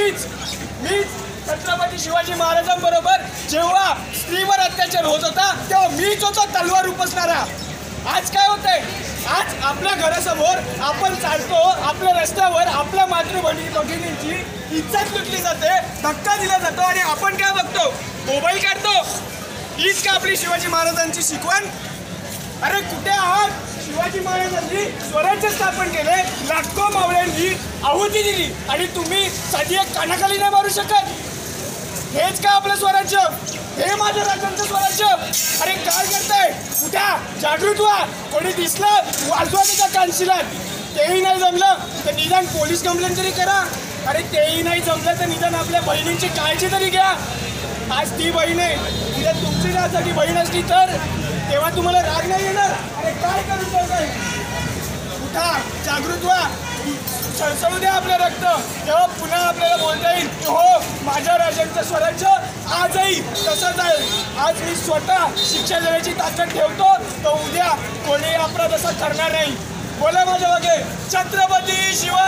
मीच छत्रपती शिवाजी महाराजांबरोबर जेव्हा स्त्रीवर अत्याचार होत होता तेव्हा मीच होतो तलवार उपसणारा. आज काय होतंय? आज आपल्या घरासमोर आपण चालतो, आपल्या रस्त्यावर आपल्या भगिनींची इज्जत लुटली जाते, धक्का दिला जातो आणि आपण काय बघतो? मोबाईल काढतो. हीच का आपली शिवाजी महाराजांची शिकवण? अरे कुठे आहात? शिवाजी महाराजांनी स्वराज्य स्थापन केले, लाखो मावळ्यांनी आहुती दिली आणि तुम्ही साधी एक कानाखाली नाही मारू शकत? हेच का आपलं स्वराज्य? हे माझ्या राज्यांचं स्वराज्य? अरे काय करताय? उठा, जागृत व्हा. कोणी दिसलं वाजवा त्याच्या कानशिलात. तेही नाही जमलं तर निदान पोलीस कंप्लेंट तरी करा. अरे तेही नाही जमलं तर निदान आपल्या बहिणींची काळजी तरी घ्या. आज ती बहीण आहे, उद्या तुमची त्यासाठी बहीण असली तर तेव्हा तुम्हाला राग नाही येणार? अरे काय करू शकताय? उठा, जागृत व्हा, सळसळू द्या आपलं रक्त. तेव्हा पुन्हा आपल्याला बोलता येईल की हो, माझ्या राजांचं स्वराज्य आजही तसंच आहे. आज मी स्वतः शिक्षा देण्याची ताकद ठेवतो, तर उद्या कोणी आपला तसं करणार नाही. बोला माझ्या मागे छत्रपती शिवाजी.